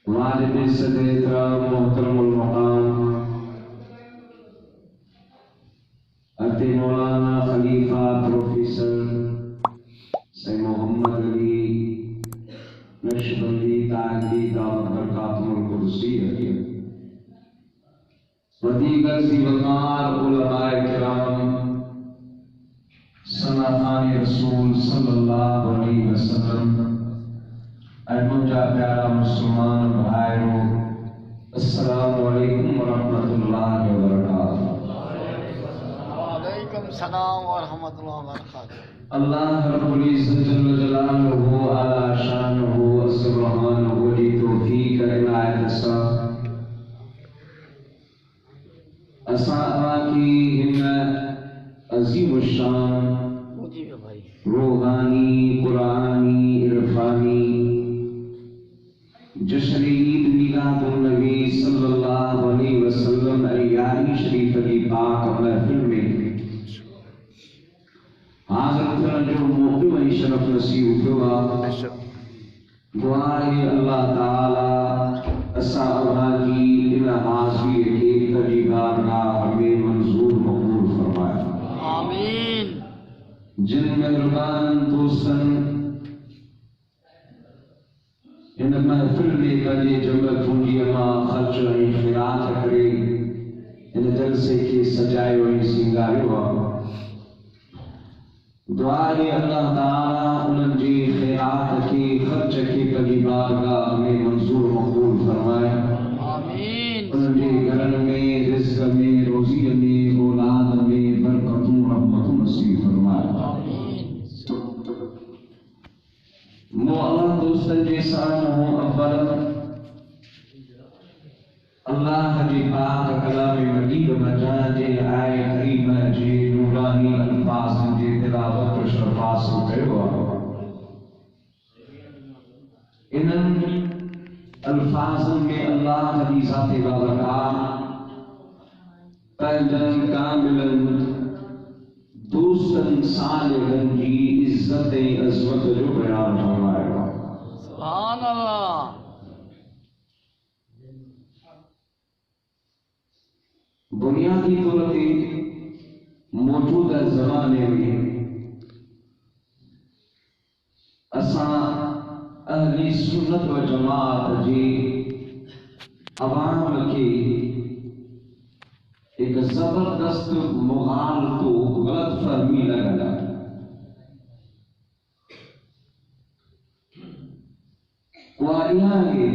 والد صدیقہ محترم المقام اتے مولانا خلیفہ پروفیسر سید محمد علی نقشبندی تعالی دعوت برکاتہ القدسی و دیگر ذی وقار علماء کرام سنتان رسول صلی اللہ علیہ وسلم اے مجھا پیارا مسلمان بھائیو السلام علیکم ورحمۃ اللہ وبرکاتہ۔ وعلیکم السلام ورحمۃ اللہ وبرکاتہ۔ اللہ رب العزت جل جلالہ اعلی شانہ سبحانہ کی توفیق عنایت سے اساں کی ہمت عظیم الشان روحانی قرآنی عرفانی جشن عید میلاد النبی صلی اللہ علیہ وسلم عیاری شریف کی پاک محفل میں حاضر تھا جو موقع میں شرف نصیب ہوا دعائے اللہ تعالی اساں کی ان حاضری کے تجیبات کا ہمیں منظور مقبول فرمائے آمین۔ جن مہربان دوستن ان محفل میں کجے جمع پونجی اما خرچ رہی خیرات کرے ان جلسے کے سجائے ہوئی سنگارے ہوا دعائے اللہ تعالیٰ انہوں جی خیرات کی خرچ کی قریبات کا ہمیں منظور مقبول فرمائے آمین۔ انہوں جی گھرن میں رزق میں روزی میں اولاد میں برکتوں رحمتوں نصیب فرمائے آمین۔ اللہ دوستن جیسا ہوں اول اللہ جی پاک کلام مجید مجا جے آئے کریمہ جی نورانی الفاظ جے تلاوت و شرفاس کرو انن الفاظ میں اللہ کی ذات بابرکات پہلن کاملن دوستن صالحن جی عزت عظمت جو بیان فرمائے گا سبحان اللہ۔ بنیادی طور پہ موجودہ زمانے میں اساں اہل سنت و جماعت جی عوام کے ایک زبردست مغالط و غلط فہمی لگا واریا ہے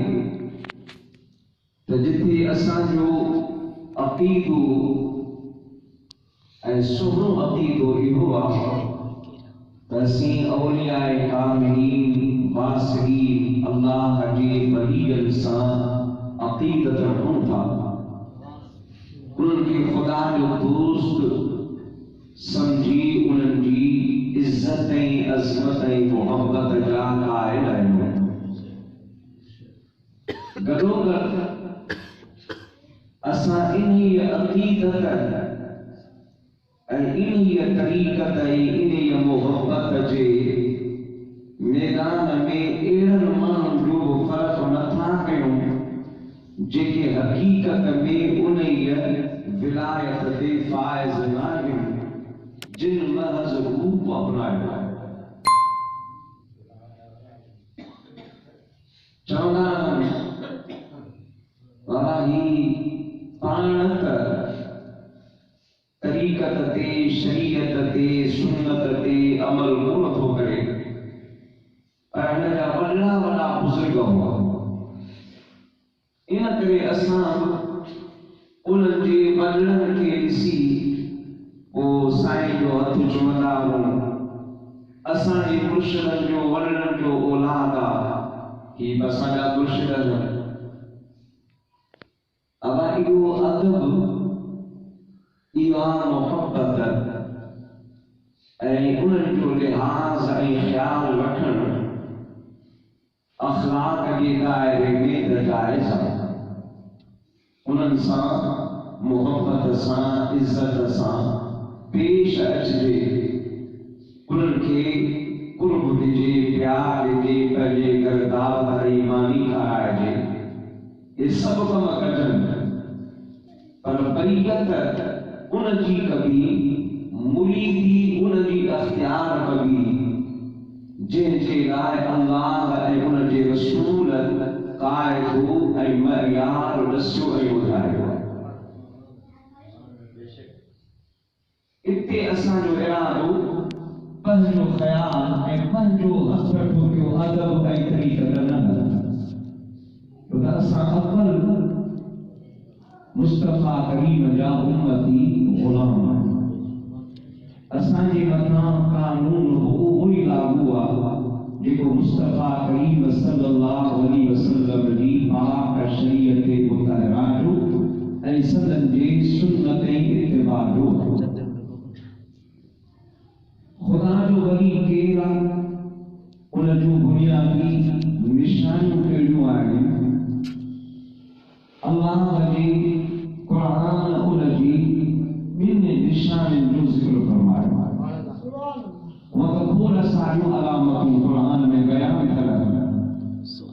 تو جتنے اساں جو عقیدو اے سہرو عقیدو ایہو تسیں اولیاء کاملین واسرین اللہ جی بڑی انسان عقیدت رکھوں تھا ان کے خدا جو دوست سمجھی ان کی عزت عظمت محبت جا قائل ہے گدو گر اساں انہی عقیدت انہی طریقت انہی محبت جے میدان میں ایڑن مان جو فرق نتھا کیوں جے کہ حقیقت میں انہی ولایت دے فائز ناہم جن محض روپ اپنائے چونا واہی پانت طریقت تے شریعت تے سنت تے عمل مورت ہو کرے پہنے ولا ولا بزرگ ہوا ان کرے اساں انہن جے بدلن کے اسی او سائیں جو ہتھ چمدا ہوں اساں جی مرشدن جو ولن جو اولادا کی بسا جا مرشدن ابا ایو ادب ایوان محبت اے انہن جو لحاظ اے خیال رکھن اخلاق کے دائرے میں جائز انہن سا محبت سا عزت سا پیش اچھے انہن کے قرب دیجے پیار دیجے پہلے کر دعوت ایمانی کھائے جے یہ سب کم کجن پر بریت ان جی کبھی مریدی ان جی اختیار کبھی جن جے لائے اللہ اے ان جے رسول قائدو اے معیار رسو اے ودھائے اتے اساں جو ارادو پنجو خیال اے پنجو حسرتو کیو ادب اے طریقہ کرنا تو اساں اول مصطفیٰ کریم جا امتی غلام اساں جی مطلب قانون وہی لاگو ہوا جیکو مصطفیٰ کریم صلی اللہ علیہ وسلم جی پاک شریعت مطہرہ جو اے سندن جی سنت اتباع جو خدا جو ولی کیرا ان جو بنیادی نشانیوں کے جو آئے اللہ جی قرآن ان جی من نشان جو ذکر فرمائے وَقَبُولَ سَعْيُ عَلَامَةٌ قرآن میں بیان کرا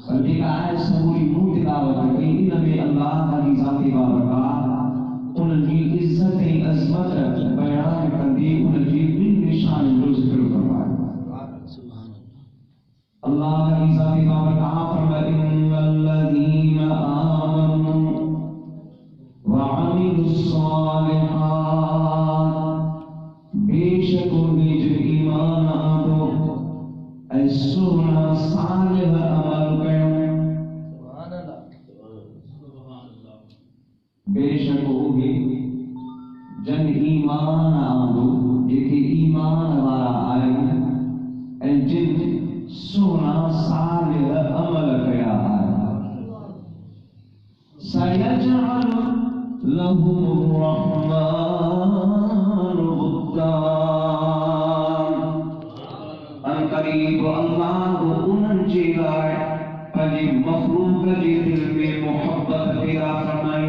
اور ایک آیت سبوری نور تلاوت گئی ان میں اللہ علی ذاتی بابرکات ان کی عزت عظمت بیان کر دی ان کی من نشان جو ذکر فرمائے اللہ علی ذاتی بابرکات فرمائے ان الذین آمنوا وعملوا الصالحات بے شک انہیں جو ایمان آدھو اے سونا صالح عمل کرو بے شک انہیں جن ایمان آدھو جیکے ایمان وارا آئے اے جن سونا صالح عمل کیا آئے سیجعل لهم الرحمن ودا ان قریب اللہ ان جلائے پنی مخلوق جی دل میں محبت پیدا فرمائے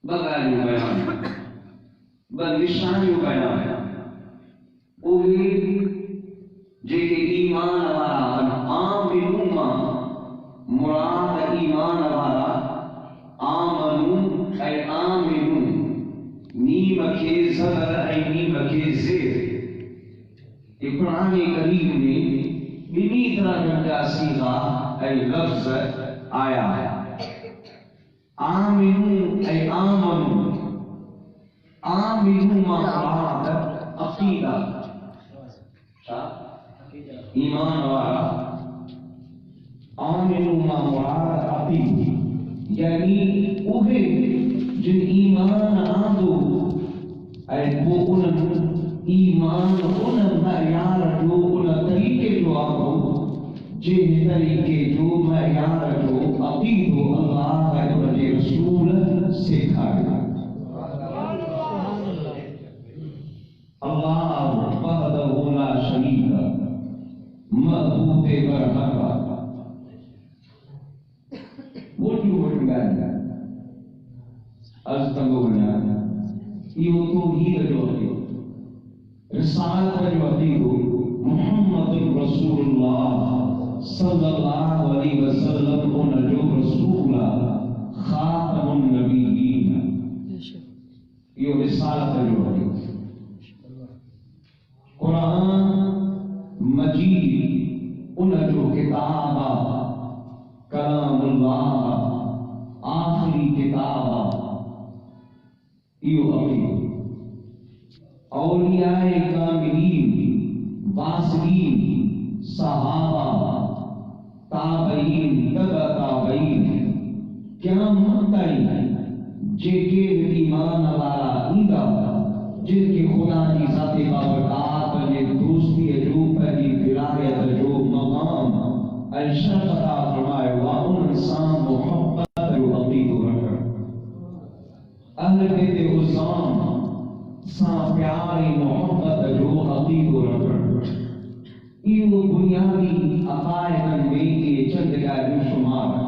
بغاریو بیان بنشانیو بیان اوہی جے کہ ایمان وارا آمنوما مراد ایمان وارا آمنو اے آمنو نیم کے زبر اے نیم کے زیر یہ قرآن کریم میں بنی طرح کا سیغہ اے لفظ آیا ہے آمنو اے آمنو آمنو ما مراد عقیدہ ایمان وارا آمنو ما مراد عقید یعنی اوہے جن ایمان آدھو اے وہ ان ایمان ان معیار جو ان طریقے جو آدھو جن طریقے جو معیار جو عقید و اللہ اے رجے رسول سکھائے اللہ وحدہ لا شریک معبود برحق What you would imagine as the Lord, you to hear your Risala Yadidu, Muhammad Rasulullah, Sallallahu Alaihi Wasallam, Unajo Rasulullah, Khatamun Nabiyyin. You Risala Yadidu. Quran Majid, Unajo Kitaba. کلام اللہ آخری کتاب ایو عقید اولیاء کاملین واصلین صحابہ تابعین تبع تابعین قیامت تائیں جے ایمان والا ایندا جن کے خدا کی ذات بابرکات پنجے دوستی جو پہلی ولایت جو مقام الشرف عطا فرمائے وان انسان محبت جو عقید رکھا اہل بیت حسام سان پیاری محبت جو عقید رکھا یہ وہ بنیادی عقائد میں کے چند کا شمار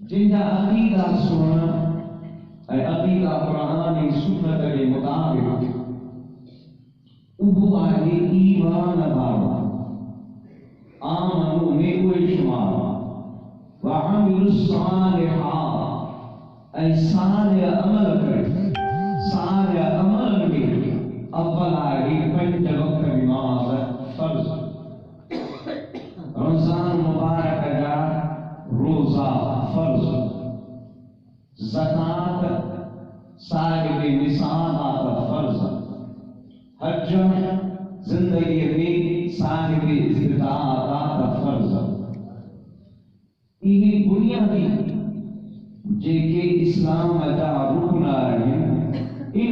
جن کا عقیدہ سننا اے عقیدہ قرآن سنت کے مطابق وہ آئے ایمان بارا آمنوا میں کوئی شمار وعملوا الصالحات اے صالح عمل کرے صالح عمل میں اول آئی 5 وقت نماز فرض رمضان مبارک کا روزہ فرض زکات صاحب نصاب فرض حج زندگی میں صاحب استطاعت فرض یہ بنیادی جے اسلام جا رکن آہن ان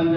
5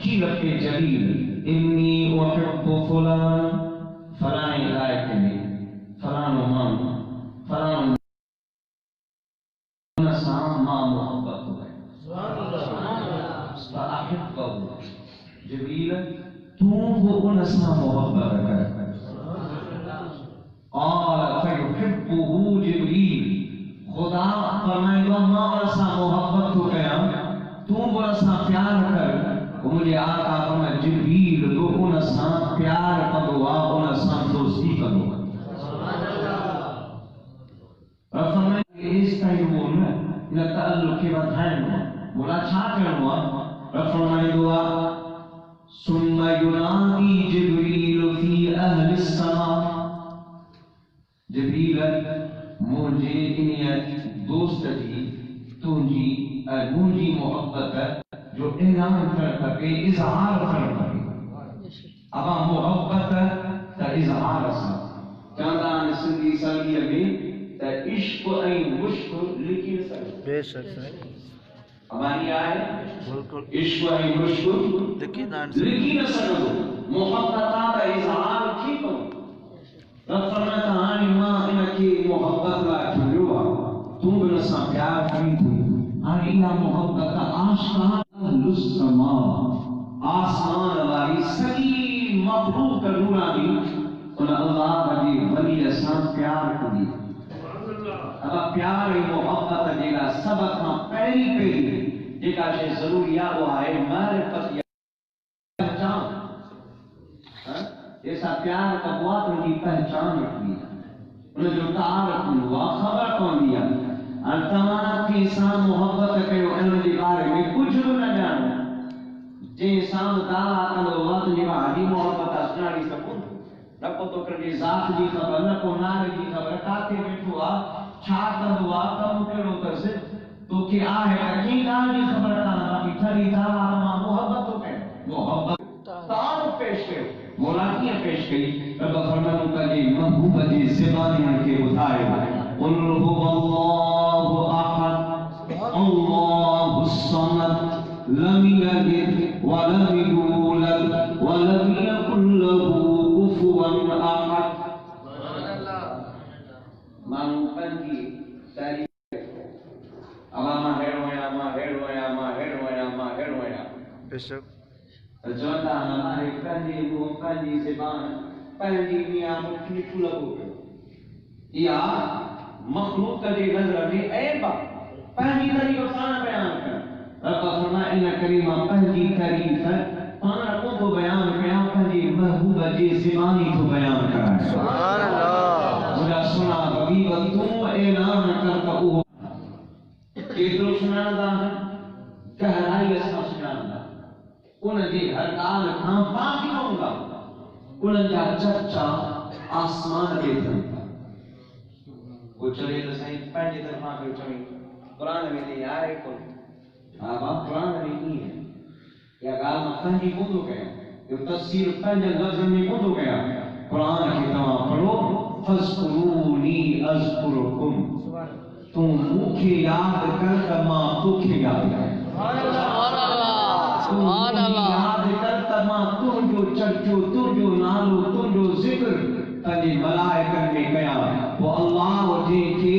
جیلت جلیل انی احب فلان فلاں لائق نے فلان مان فلان نسام ما محبت ہوئے فاحبہ جبریل تو وہ نسام محبت کر قال فیحبہ جبریل خدا فرمائے گا ماں سا محبت تو گیا تو بڑا سا پیار کر مجھے آقا فرمائے جبریل تو ان سا پیار کدوا ان سا دوستی کدوا اور فرمائے اس کا یہ بولنا نہ تعلق کے بدھائن ہوا بولا چھا کرنوا اور فرمائے دعا ثم ینادی جبریل فی اہل السماء جبریل مجھے انہیں دوست جی تنجی محبت جو اعلان کر پکے اظہار کر پکے ابا محبت تا اظہار سا چاندان سندھی سنگی میں تا عشق این مشق لکھی نہ سکتے بے شک صحیح ابا یہ آئے بالکل عشق این مشق لکھی نہ سکتے محبت تا اظہار کی کرو رب فرماتا آنی ماں انکی محبت لا چھوڑوا تم بنسا پیار کریں تھی آنی یا محبت عاشقان اہل السماء آسمان والی سکی مخلوق کرنا دی ان اللہ بجی ولی اسان پیار کری اب پیار محبت جیگا سبق ہاں پہلی جیگا چھے ضروریہ وہ آئے معرفت یا پہچان ایسا پیار کا بات ان کی پہچان رکھنی ہے انہیں جو تعارف ہوا خبر کون دیا اور تمام کی انسان محبت کرو ان کے بارے میں کچھ بھی نہ جانا جے انسان دعا کرو وقت جگہ حدی محبت اسناری سکون نہ کو تو کر ذات جی خبر نہ کو نار جی خبر کاتے بیٹھوا چھا کندوا کم کرو کسے تو کہ آئے کی نار جی خبر کانا کی تھری دعا محبت تو کہ محبت تعارف پیش کرو مولاقیاں پیش گئی رب فرمانوں کا جی محبوب جی زبانی ان کے بتائے قل هو اللہ احد اللہ الصمد لم یلد ولم یولد ولم یکن له کفوا احد مانو پنجی تاریخ اما ہیرویا بے شک جوانتا ہمارے پہلی زبان پہلی میاں مکھنی کھلگو یا مخلوق کا جی نظر میں عیبا پہلی طریقہ سانا بیان کر رب فرما ان کریمہ پہلی طریق پانا کو تو بیان کیا پہلی محبوب جی زبانی تو بیان کرا سبحان اللہ مجھا سنا حبیب تو اعلان کرتا ہو کہ تو سنانا دا گہرائی اسا سنانا دا ان جی ہر کال کھاں پاکی ہوں گا ان جا چرچا آسمان کے دھنگا وہ چلے تو صحیح پہنجے طرفاں کے چلے قرآن میں نہیں آئے کو آبا قرآن میں نہیں ہے یا گال مخنجی کو تو گیا یہ تفسیر پہنجے لفظ میں کو تو گیا قرآن کی تمام پڑھو فَذْكُرُونِي أَذْكُرُكُمْ تم مکھے یاد کر کما تکھے یاد کر سبحان اللہ یاد کر تمام تم جو چرچو تم جو نالو تم جو ذکر تجھے ملائکن میں گیا وہ اللہ جے کے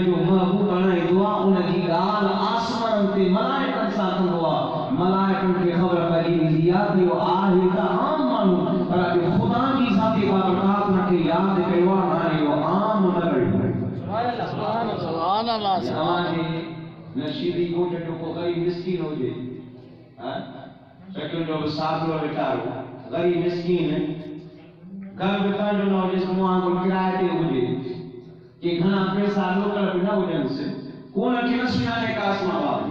جو محبوب بنائے دعا ان کی گال آسمان تے ملائکن ساتھ ہوا ملائکن کی خبر پڑی زیاد جو آہی دا عام مانو پر جو خدا کی ذاتی بابرکات نہ کے یاد کروان آئے وہ عام نہ رہی سبحان اللہ ہمارے نشیدی کو جو کو غریب مسکین ہو جائے شکل جو ساتھ لو بیٹھارو غریب مسکین ہے گھر بتا جو نو جس کو وہاں کو کرائے دے ہو جائے کہ گھنا پیسہ لوکل بنا ہو جائے سے کون اکی نسیانے کا اسمہ بابی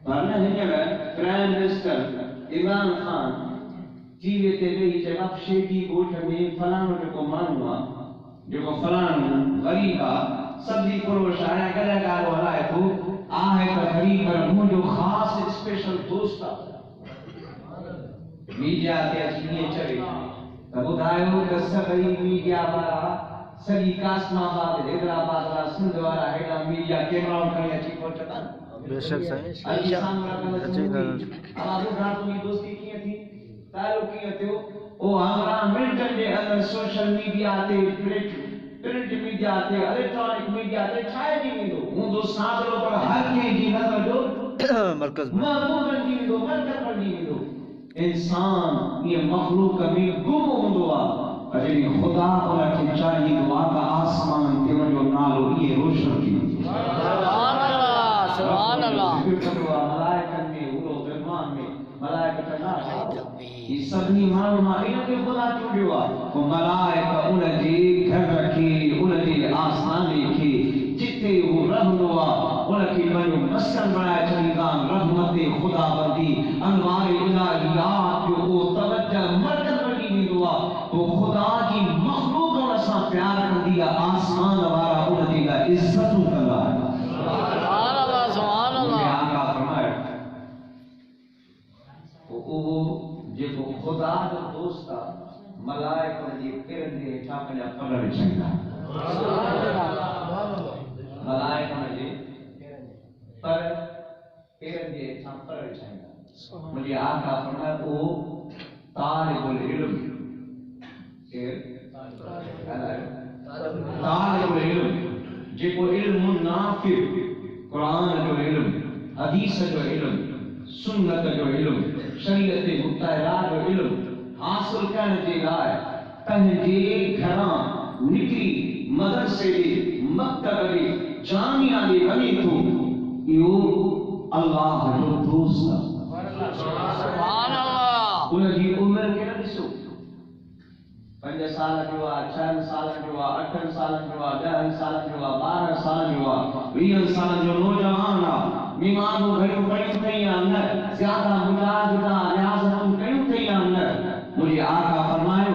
پڑھنا ہے جگہ پرائم منسٹر عمران خان جیوے تے گئی جب اب شیدی گوٹھ میں فلانو جو کو مانوا جو کو فلان غریبا سبزی فروش آیا گلے گارو ہلائے تو آئے کا غریب پر مو جو خاص اسپیشل دوستا میڈیا تے اچھنی چلے تب ادھائیو دستا غریب میڈیا بارا سگی کاسم آباد حیدرآباد را سندھ وارا ہیڈا میڈیا کیمرہ کرنے اچھی پہنچتا بے شک صحیح دوستی کی تھی تعلق کی تھو او ہمارا منٹن دے اندر سوشل میڈیا تے پرنٹ میڈیا تے الیکٹرانک میڈیا تے ٹھائے دی ویندو ہوں دو ساگرو پر ہر کے جی نظر جو مرکز میں مرکز پر دی ویندو انسان یہ مخلوق میں گم ہوندو آ اجے خدا اولا کے چاہیے دعا کا آسمان تے جو نالو یہ روشن کی سبحان اللہ سبحان اللہ ملائکہ میں وہ درمان میں ملائکہ نہ یہ سبھی معلومات ان کے خدا چوڑیو وہ ملائکہ ان جی گھر رکھی ان جی آسمان کی جتے وہ رہندو ان کی بنو مسکن بنائے چلیدان رحمت خدا بندی انوار الہیات جو وہ توجہ مرکز بنی دیدو وہ خدا کی مخلوق سا پیار کر دیا آسمان وارا ان جی کا عزت کرنا ہے سبحان اللہ سبحان اللہ آقا فرمائے وہ جو خدا جو دوست ملائکہ جی پرندے ٹاپنے پر چنگا ملائکہ جی پر پرندے ٹاپنے چنگا مجھے آقا فرمائے وہ طالب العلم طالب العلم جو علم نافع قرآن جو علم حدیث جو علم سنت جو علم شریعت مطالعہ جو علم حاصل کرنے کے لائے پہنجے گھراں نکلی مدرسے مکتب جامعہ بنی تو یہ اللہ جو دوست سبحان اللہ انہیں جی عمر کے نہ دسو 5 سال جو 6 سال جو 8 سال جو 10 سال جو 12 سال جو 20 سال جو نوجوان بیمار ہو گھر پڑی نہیں اندر زیادہ مجاہدہ ریاضت کیوں نہیں اندر مجھے آقا فرمائے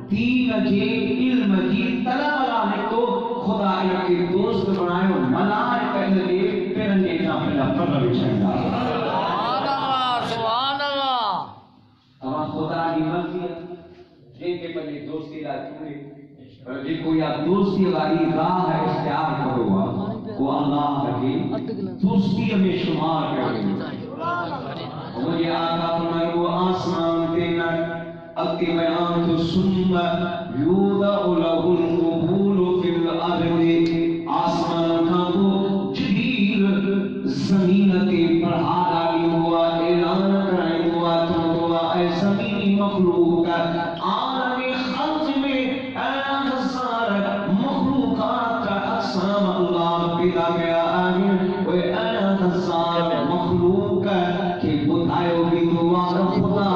دین کے علم کی طلب لانے تو خدا کے دوست بنائے ملائکہ کے پرندے کا پہلا پر بچھنگا سبحان اللہ سبحان اللہ ہم خدا کی مرضی جن کے بنے دوستی لا چوڑے اور جن کو یا دوستی والی راہ اختیار کرو وہ اللہ کی دوستی میں شمار کرے مجھے آقا فرمائے وہ آسمان دینا اتی بیان تو ثم یوضع له القبول فی الارض آسمان کا وہ جبریل زمین کے پڑھا ڈالی ہوا اعلان کرائے ہوا تو ہوا اے زمینی مخلوق عالم خلق میں انحصار مخلوقات کا اقسام اللہ پیدا گیا آمین وہ انحصار مخلوق کے بتائیو بھی دعا خدا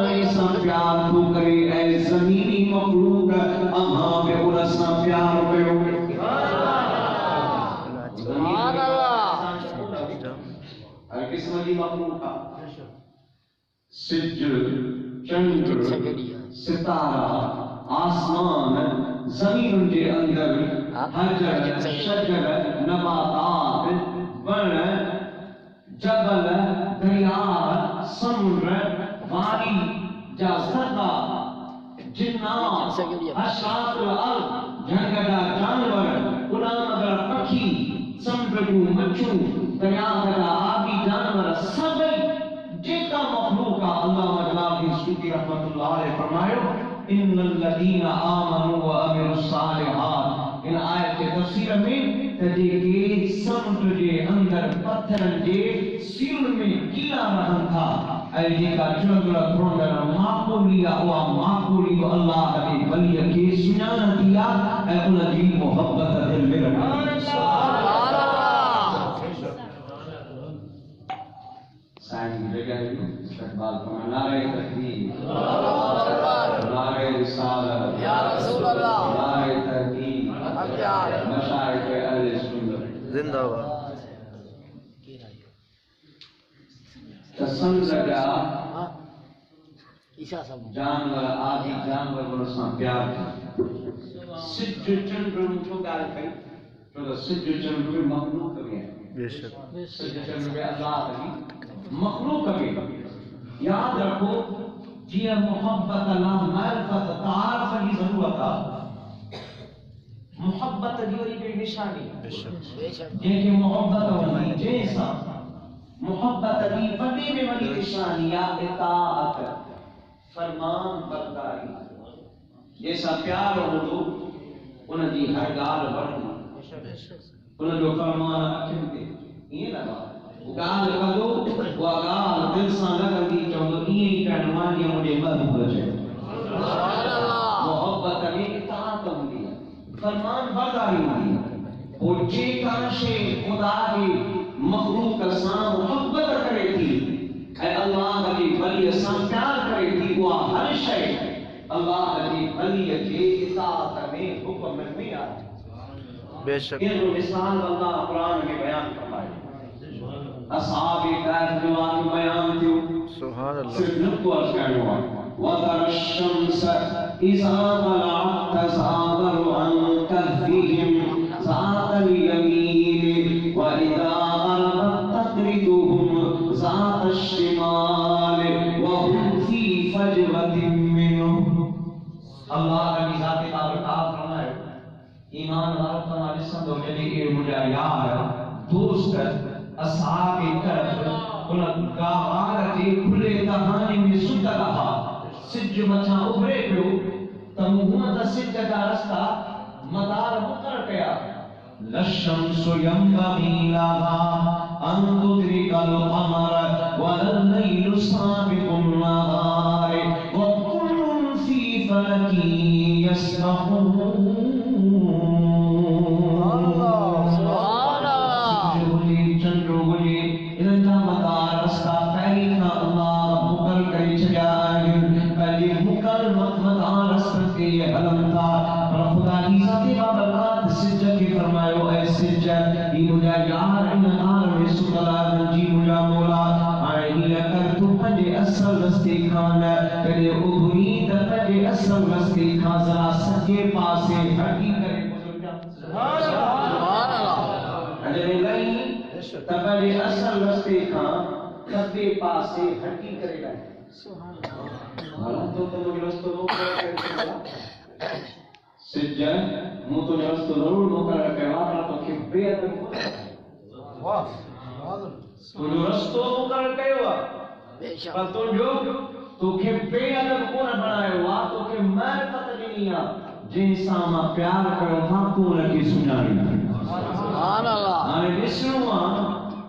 ایسا پیار تو کرے اے زمینی مخلوق امہاں پہ انسا پیار پہ ہوئے سبحان اللہ ہر قسم کی مخلوق کا سجر چندر ستارہ آسمان زمین کے اندر حجر شجر نباتات بن جبل دریا سمندر وادی جازدہ جنات اشراط الارض جھنگڑا جانور اڑان مگر پکھی سمندر کو مچھو دریا کا آبی جانور سب جتنا مخلوق اللہ مجلال کی سوتی رحمت اللہ علیہ فرمائے ان الذین آمنوا وعملوا الصالحات ان آیت کے تفسیر میں تجھے کے سمندر کے اندر پتھرن کے سیل میں کیلا رہن تھا اے جے کا چندر پروندر معقولیا ہوا معقولی کو اللہ کے ولی کے سنانا دیا اے انہاں دی محبت دل میں رکھا سبحان اللہ سائن جگہ استقبال فرمائے نعرہ تکبیر نعرہ رسالت یا رسول اللہ نعرہ تحقیق مشائخ اہل سنت زندہ باد تسن لگا جانور آدھی جانور برساں پیار سج چندر مجھو گال کئی تو سج چندر مخلوق کبھی بے شک سج چندر اللہ کی مخلوق کبھی یاد رکھو جی محبت اللہ معرفت تعارف کی ضرورت ہے محبت دیوری کی نشانی بے شک جن کی محبت ہوئی جیسا محبت دی وڈی میں وڈی نشانی اطاعت فرمان برداری جیسا پیار ہو تو انہاں دی ہر گال بڑھنا انہاں جو فرمان اکھن دے یہ نہ گال کدو وہ گال دل سان لگندی چوندو این کہن وانی مجھے مدد بچے سبحان اللہ محبت میں اطاعت ہوندی ہے فرمان برداری ہوندی ہے وہ جے کاشے خدا کی مخلوق سان محبت کرے تھی اے اللہ کی ولی سان پیار کرے تھی وہ ہر شے اللہ کی ولی کے اطاعت میں حکم میں آ بے شک یہ مثال اللہ قرآن میں بیان فرمائے اصحاب کہف جو آن بیان تھے سبحان اللہ صرف نکو عرض کرنے ہوا وَذَرَ الشَّمْسَ إِذَا طَلَعَتْ تَزَاوَرُ عَنْ كَهْفِهِمْ ذات اليمين وإذا غربت تقرضهم ذات الشمال وهم في فجوة منه اللہ کی ذات بابرکات فرمائے ایمان والوں کا جسم دو جلی کے مجھے یار دوست اصحاب کہف ان گاوار کے کھلے کہانی میں ستا رہا سج مچھا ابھرے پیو تمہوں سج کا رستہ مدار مقر کیا للشمس ينبغي لها أن تدرك القمر ولا الليل سابق النهار وكل في فلك يسبحون سبحان اللہ چندر گلی ان کا مدار رستہ پہلی کا اللہ مقر کری چڑیا پہلی مقر مدار رستہ کے یہ حلم تھا پر خدا کی ذاتی بابرکات سجد کی فرمائیو اے سجد ای مجھا یار ان عالم سکلا جی مجھا مولا آئی لکر تو پنجے اصل رستے کھانا پہلے ابھری تا پنجے اصل رستے کھانا ذرا سجے پاسے ہٹی کرے سبحان اللہ اجرے لئی تا پنجے اصل رستے کھانا کبے پاسے ہٹی کرے لئی سبحان اللہ تو مجھے رستو رو کرے سجد مو تو رستو ضرور مقرر کرے واقعا تو کہ بے ادب تو جو رستو مقرر کرے ہوا پر تو جو تو کہ بے ادب کون بنائے ہوا تو کہ معرفت دنیا جن ساما پیار کرو تھا تو رکھی سنانی سبحان اللہ آنے دسنوا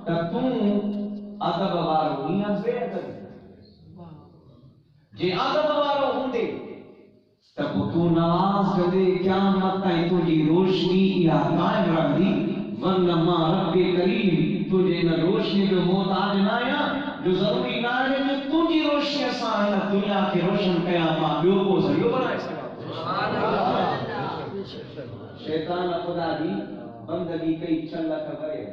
تا تو ادب وارو نیا بے ادب جے ادب وارو ہوندے تب تو نواز کدے قیامت تائیں تجھی روشنی یا قائم رکھ دی ورنہ رب کریم تجھے نہ روشنی جو محتاج نہ آیا جو ضروری نہ ہے جو تجھی روشنی سان ہے دنیا کے روشن قیامت بیو کو ذریعہ بنائے سکتا شیطان خدا دی بندگی کئی چلا کرے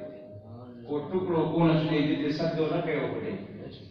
کو ٹکڑوں کو نشنے جتے سدو نہ کہو بڑے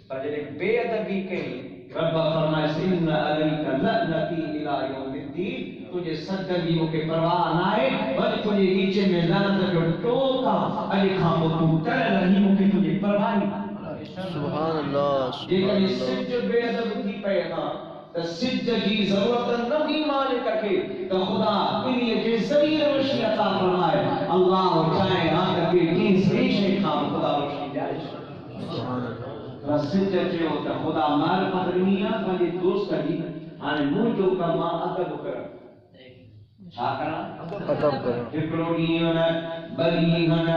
پر جب بے ادبی کہیں رب فرمائے ان علیک لعنتی الی یوم الدین تجھے سجدیوں کے پرواہ نہ ہے بلکہ تجھے نیچے میں لعنت جو ٹوکا علی خان کو تو کرے نہیں کہ تجھے پرواہ نہیں سبحان اللہ یہ سبحان کہ سجد بے ادب کی پیغام تو سجد جی ضرورت نہیں مالک کے تو خدا انہی کے ذریعے روشنی عطا فرمائے اللہ چاہے ہاں کہ کس ریشے خام خدا روشنی جائے سبحان اللہ سجد جو ہوتا خدا معرفت دنیا پنجے دوست دی آنے منہ جو کما ادب کر چھا کرا ادب کرو ہکڑوڑیوں بلی ہن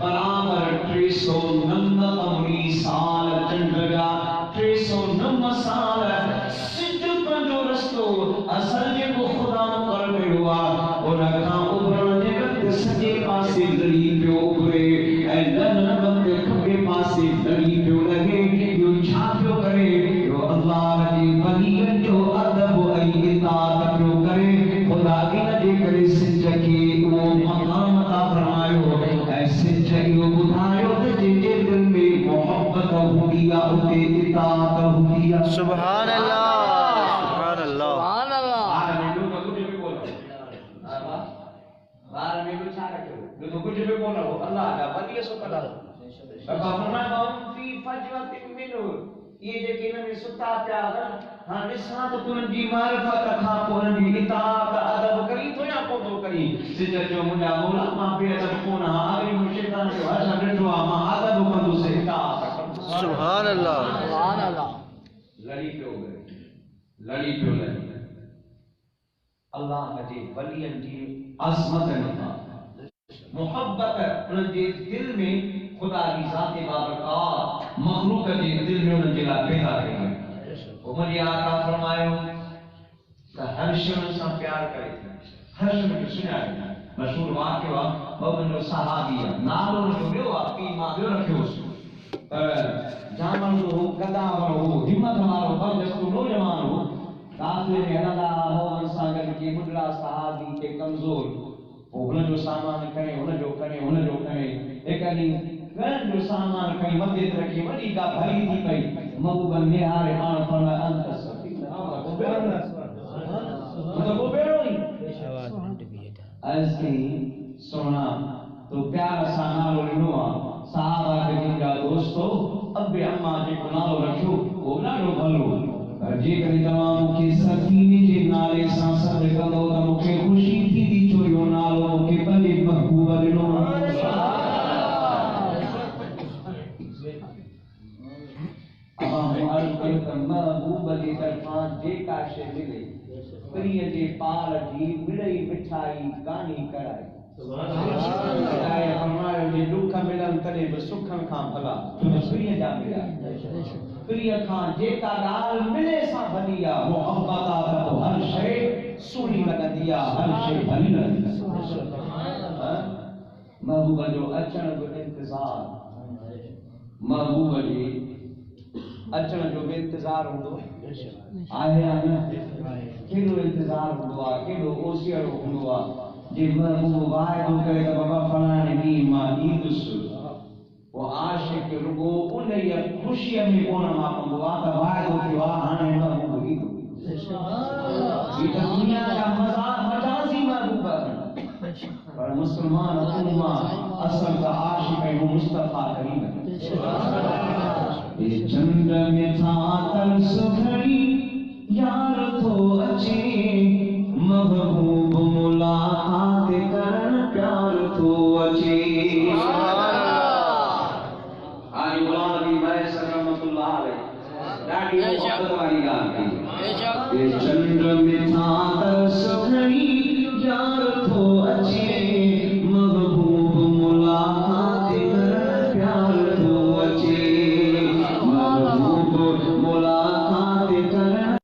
برابر 390 امری سال چنڈگا 390 سال سجد پنجو رستو اصل جے کو خدا کر ہوا اور کھا ابھرن دے وقت سجے پاسے گلی پیو ابھرے اے لن وقت کھبے پاسے گلی پیو لگے یو چھاپیو کرے یو اللہ جی ولی جو ادب ای اطاعت پیو کرے خدا کی نجے کرے سجد کی وہ مقام عطا فرمائیو اے سجد یو بدھائیو جن کے دل میں محبت ہو گیا اتے اطاعت ہو گیا سبحان اللہ سبحان اللہ سبحان اللہ بارہ میں لوگ کچھ بھی بولا بارہ میں کچھ چھا رکھے ہو کچھ بھی بولا ہو اللہ کا ولی سو کلا بابا فرمائے ہم فی فجوت منو یہ جو کہ انہیں ستا پیادا ہاں نساں تو کنن جی معرفت کھا کنن جی اطاعت ادب کری تو یا کو تو کری سجد جو مجھا مولا ماں پہ ادب کونا آگری مشیطان جو حشر رجوع ماں ادب کندو سے اطاعت اللہ سبحان اللہ لڑی پیو گئے لڑی پیو لڑی اللہ جی ولین جی عظمت نکا محبت ان جے دل میں خدا کی ذات بابرکات مخلوق جے دل میں ان جے لا پیدا کئی عمر آقا فرمایو کہ ہر شے سے پیار کرے ہر شے میں سنیا ہے مشہور واقعہ بابن جو صحابی نالو جو بیو پی ماں بیو رکھو پر جامن ہو گدا ہو ہمت مارو پر جس کو نوجوان ہو داخلے میں اللہ ہو انسان کے بڑا صحابی کے کمزور وہ جو سامان کرے ان جو کرے ایک گن جو سامان کئی مدد رکھی وڈی کا بھائی تھی پئی محبوب نہار آن فرمایا انت سفی وہ بیرو ہی از کی سونا تو پیار سانالو لنوا صحابہ کے جنگا دوستو اب اما جے کنالو رکھو وہ نالو بھلو جے کری تمام کی سفینے جے نالے سان سر کندو تا مکے خوشی تھی دی چوریو نالو کے بلے محبوب لنوا محبوب جی طرفان جے کا شے ملے پریہ جے پال جی مڑئی مٹھائی کانی کرائی خدایا فرمایا جے دکھ ملن تنے به سکھن کھان بھلا تو پریہ جا ملا پریہ کھان جے کا ڈال ملے سا بھلیا محبت آتا تو ہر شے سونی لگندیا ہر شے بھلی لگندیا محبوبہ جو اچن جو انتظار محبوبہ جی اچن جو انتظار ہوندو آئے کیڑو انتظار ہوندو آ کیڑو اوسیڑ ہوندو آ جے محبوب وعدو کرے کہ بابا فلانے ڈی ماں عیدس وہ عاشق رگو ان یہ خوشی میں کون ما پندو آ تا وعدو کہ وا ہانے محبوب عید یہ دنیا کا مجازی محبوب ہے پر مسلمان امہ اصل کا عاشق ہے وہ مصطفیٰ کریم ہے چند میں تھا ترس گھڑی یار تو اچھے محبوب ملاقات کرن پیار تو اچھے آج مولانا نبی میں رحمۃ اللہ علیہ ڈاڈی محبت والی گال کی چند میں تھا ترس گھڑی یار تو اچھے محبوب ملاقات کرن پیار تو اچھے محبوب ملاقات کرن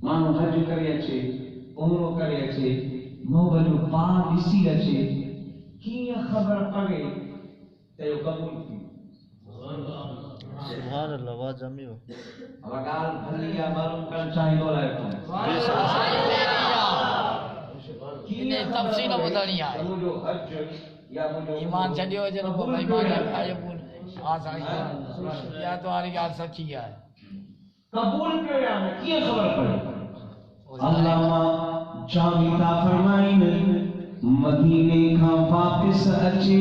مانو حج کرے اچھے عمرو کرے اچھے محبت پاک اسی اچھے کیا خبر پڑے تے قبول کی سبحان اللہ واہ جمی ہو وگال بھلیا معلوم کرنا چاہیے دو لائے انہیں تفصیل بتانی ہے مجھو حج یا مجھو ایمان چڑھیو جنو کو ایمان آئے پور آسان یا تو آری گال سچی ہے قبول کر یا کیا خبر پڑے علامہ جامیتا فرمائیں مدینے کا واپس اچے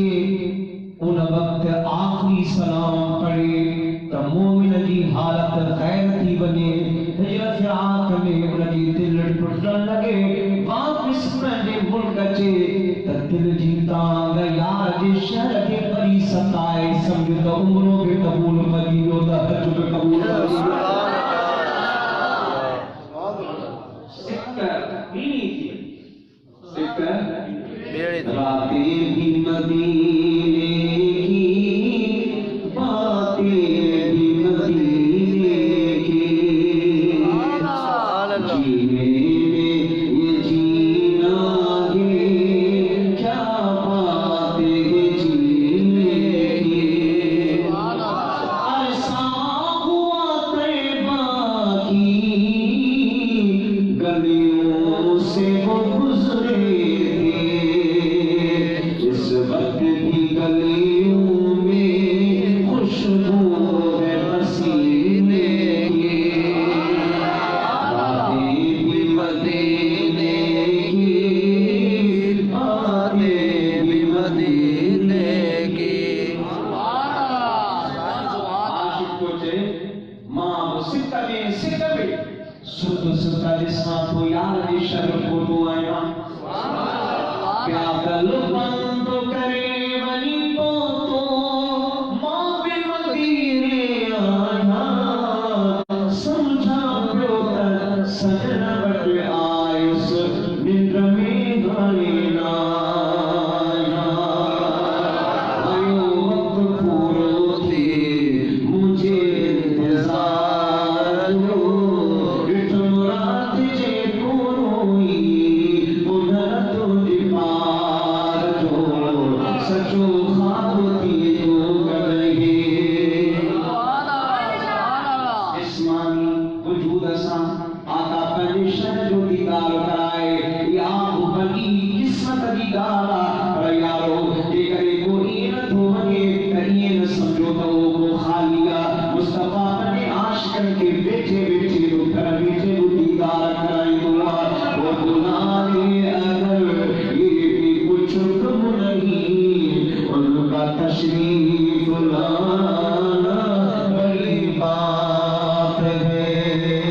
ان وقت آخری سلام پڑے تو مومن جی حالت خیر تھی بنے ہجرت فراق میں ان جی دل ٹوٹن لگے واپس میں ملک اچے تو دل جیتا یار جی شہر کے پری ستائے سمجھ تو عمروں کے قبول مدینوں دا حج کے قبول راتے بھی مدینے کی بات فلانا بڑی بات ہے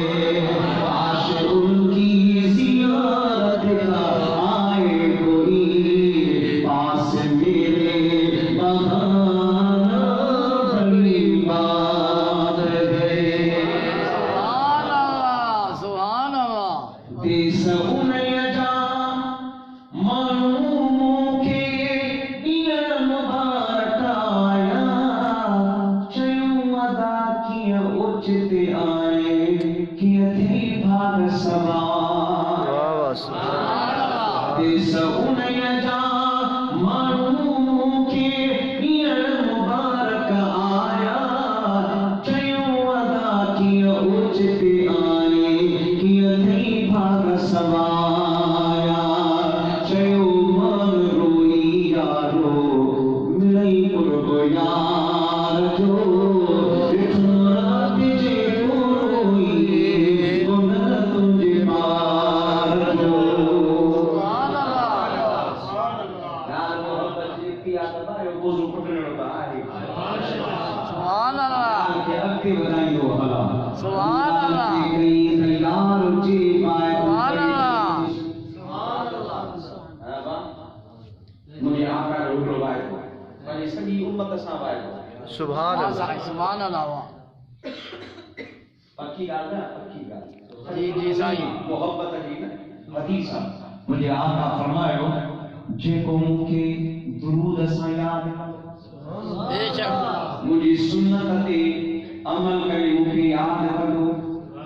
کاش ان کی زیارت کا آئے کوئی پاس میرے بہانا بڑی بات ہے سبحان اللہ دیس انہیں جا معلوموں کے دین مبارک آیا چیوں ادا کیا اچھتے آئے کیا تھی بھاگ سوار دیس انہیں جا معلوموں کے دین مبارک آیا چیوں ادا کیا اچھتے آئے کیا تھی بھاگ سوایا چیو من روئی یارو ملئی قرب یار جو اتنا تجھے تو روئی گنہ تجھے مار جو سبحان اللہ یار محبت جیتی آتا ہے بوزو پٹنے ہوتا ہے سبحان اللہ کہ اب کے بتائیں گو خلا سبحان اللہ یار جی پائے سبحان اللہ مجھے آقا روٹو بائے کو مجھے سبھی امت ساں بائے کو سبحان اللہ سبحان اللہ پکی گال نا پکی گال جی جی سائیں محبت جی نا حدیثہ مجھے آقا فرمائے جے کو مکے درود ساں یاد بے شک مجھے سنت تے عمل کرے مکے یاد کرو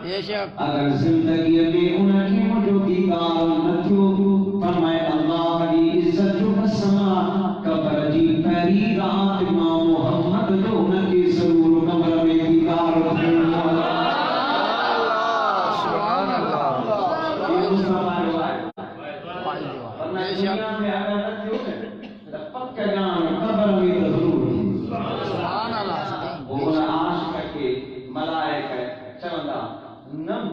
بے شک اگر زندگی میں ان کی مجھو دیدار نہ تھیو فرمائے اللہ کی عزت جو بسما قبر جی پہلی رات ماں محمد جو ان کی ضرور قبر میں دیدار تھیو سبحان اللہ یہ مصطفیٰ روایت ورنہ بے شک دنیا میں اگر نہ تھیو تو پکا جان قبر میں ضرور تھی سبحان اللہ وہ عاشق کے ملائکہ چوندا نم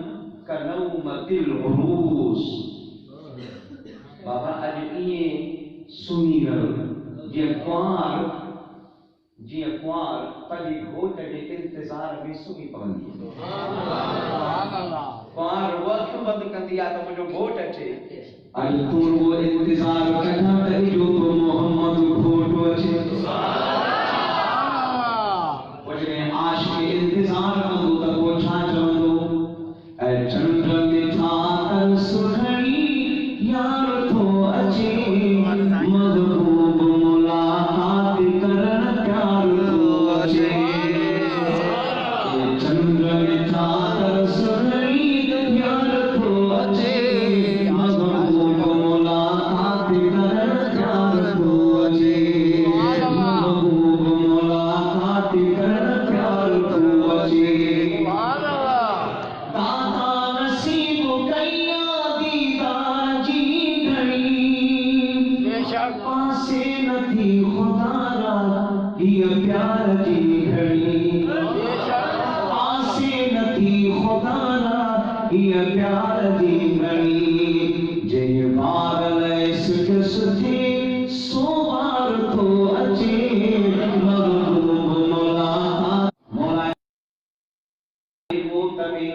کا نومت العروس بابا اج یہ سنی رہو جی اکوار پلی گھوٹ کے انتظار میں سنی پوندی سبحان اللہ کوار وقت بند کندی آ تو مجھو گھوٹ اچے اج تور وہ انتظار کرنا تے جو تو محمد گھوٹ اچے وجہ عاشق انتظار کندو تا کو چھا چوندو اے چند میں تھا کر سکھڑی یار تو اچے محبوب ملاقات کرن پیار تو اچے چند میں تھا کر سکھڑی یار تو اچے محبوب ملاقات کرن پیار تو اچے محبوب ملاقات کرن پیار تو اچے سبحان اللہ دادا نصیب کیا دیدار جی گھڑی بے شک پاسے نہ تھی خدا را یہ پیار جی گھڑی بے شک پاسے نہ تھی خدا را یہ پیار جی گھڑی جے بار لیس کس تھی سو بار تو اچے محبوب ملاقات مولا موت میں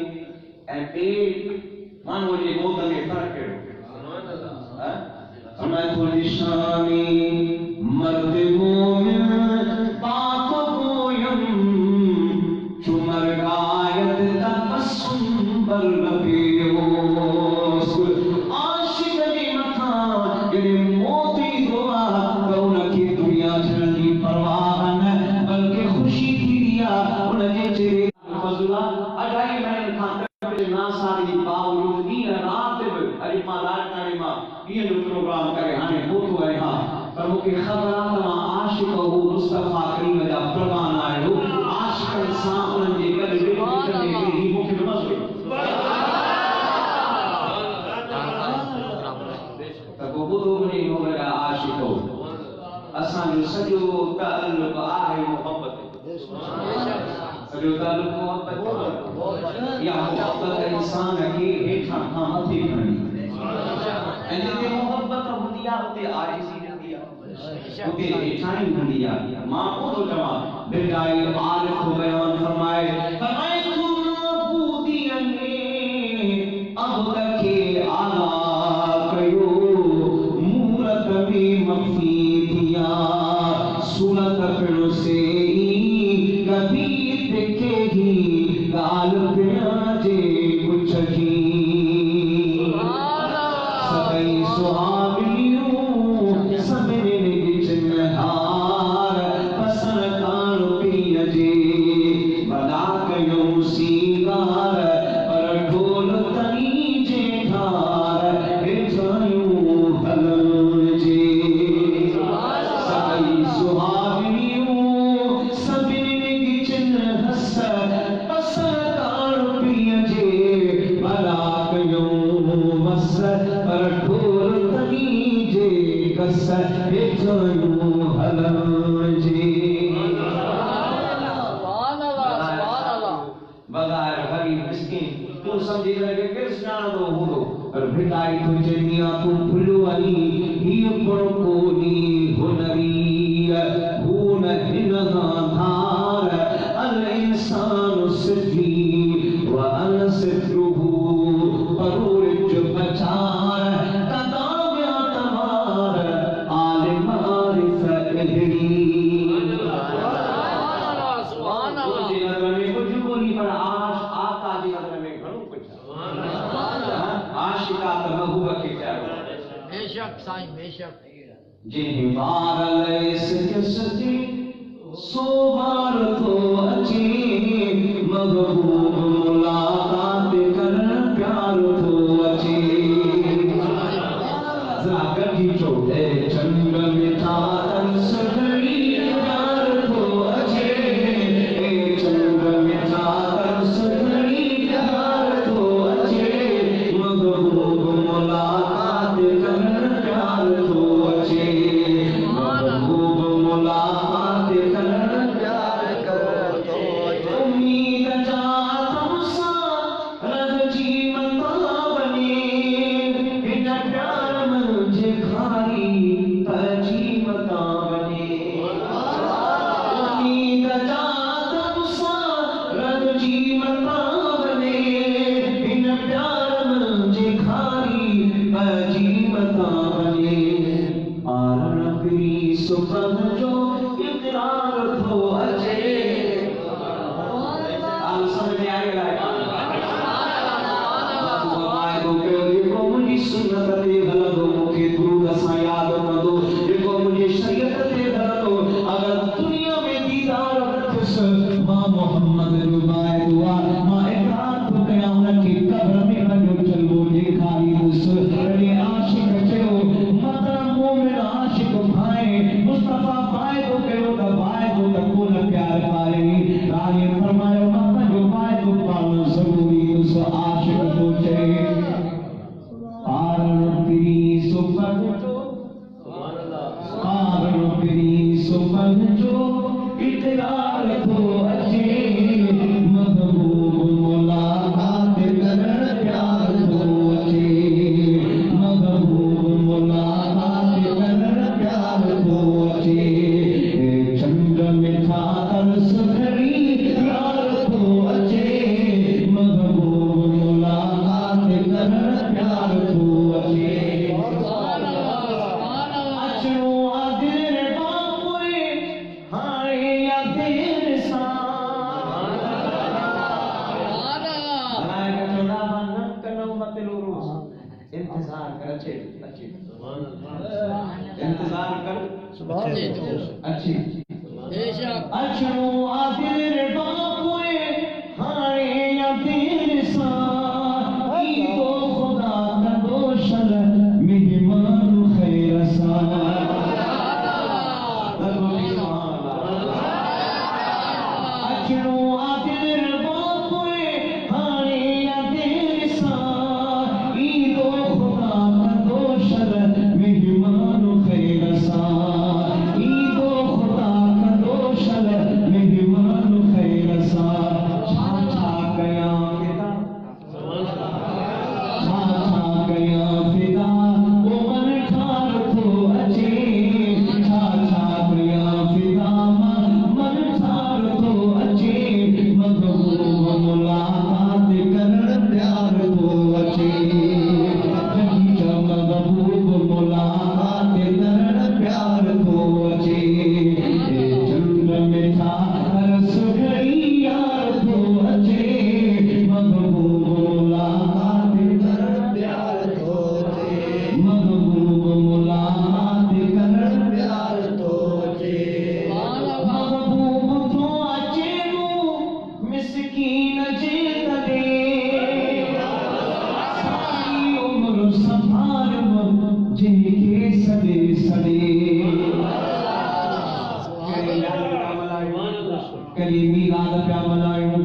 مانو جی موت میں فرق ہے فرمائے تو نشانی مرد مومن پاک گویم چو مرگایت تبسم بر لبیوس عاشق نے متھا جڑے موتی دعا کون کی دنیا جھڑی پرواہ نہ بلکہ خوشی تھی دیا ان کے چہرے فضلہ اجائی میں کھاتے نا ساری باوجود دین رات اجی ماں لال کاری ماں یہ جو پروگرام کرے ہمیں وہ تو ہے ہاں پر وہ کہ خبرات ماں عاشق ہو مصطفیٰ کریم جا پروان آئے ہو عاشق انسان ان جے گل کرنے کے لیے وہ کہ مزے تب وہ تو نہیں ہو گیا عاشق ہو اساں جو سجو تعلق آئے محبت سجو تعلق محبت یا محبت انسان کی ہیٹھا کھامتی کھڑی اینجے محبت ہوندیا ہوتے عاجزی ہوندیا اوکے اٹھائی ہونی ہے ماں کو تو جواب بردائی عارف کو بیان فرمائے تم نابودیاں نے اب تک آلہ کیو مورت میں مخفی دیا سورت پھر سے کبھی دیکھے ہی گال پیا جے کچھ ہی سبئی سہاویوں سبنے گچن ہار پسر کان پیا جے بدا کیوں سیگار پر ڈھول تنی جے دھار جائیوں حلن جے سبئی سہاویوں سبنے گچن حسر پسر کان پیا جے بدا کیوں مصر پر ڈھول تنی جے کسر جائیوں حلن جے بغیر غریب مسکین تو سمجھی لگے کس جانا دو ہو دو اور بھٹائی تو جنیا تو بھلو علی یہ پڑکونی ہنری ہون ہنگا دھار الانسان صفی وان صفرہو پرورج بچار قدامیا تمار آل معارف اہلی جن بار لیس کستی سو بار تو اچھی مغبوب ملاقات کر پیار تو اچھی ذرا گردی چھوڑے چند مٹھا تن سکری پیار تو اچھی چند مٹھا تن سکری پیار تو اچھی مغبوب ملاقات کر پیار تو اچھی مغبوب ملاقات کر پیار تو امید جاتم سا رد جیمتا بنے ان پیار مجھے کھاری تجیمتا بنے امید جاتم سا رد جیمتا بنے ان پیار مجھے کھاری تجیمتا بنے آرن پری سبن جو اقرار تو اچھے آپ سمجھ میں آئے گا دیکھو مجھے سنت دے غلط ہو مکھے درود اساں یاد نہ دو دیکھو مجھے شریعت دے غلط ہو اگر دنیا میں دیدار رکھس ماں محمد ربائے دعا ماں اقرار تو کیا انہ کی قبر میں رجو چلو دیکھائی اس رلی عاشق چھو مطرم مومن عاشق بھائے مصطفیٰ بھائے تو کہو دا بھائے تو تکون پیار پائے راہی فرمائے مطا جو بھائے تو پالنا ضروری اس عاشق تو چھے آرن پری سپن جو آرن پری سپن جو اقرار تو اچھے مغبوب ملاقات کر پیار تو اچھے مغبوب ملاقات کر پیار تو اچھے چند مٹھا ترس بھری پیار تو اچھے مغبوب ملاقات کر پیار تو اچھے اچھو آدھر باپوئے ہائے یا دیر سان بنائے گا چوڑا بانن کنو مطلو روز انتظار کر اچھے انتظار کر اچھی اچھو آدھر باپوئے ہائے یا دیر سان ای تو خدا کا دوشل مہمان خیر سان اچھو آدھر باپوئے ہائے یا دیر سان ای تو خدا کا دوشل مہمان خیر سان ای تو خدا کا دوشل مہمان کدی میلاد پیا منائیوں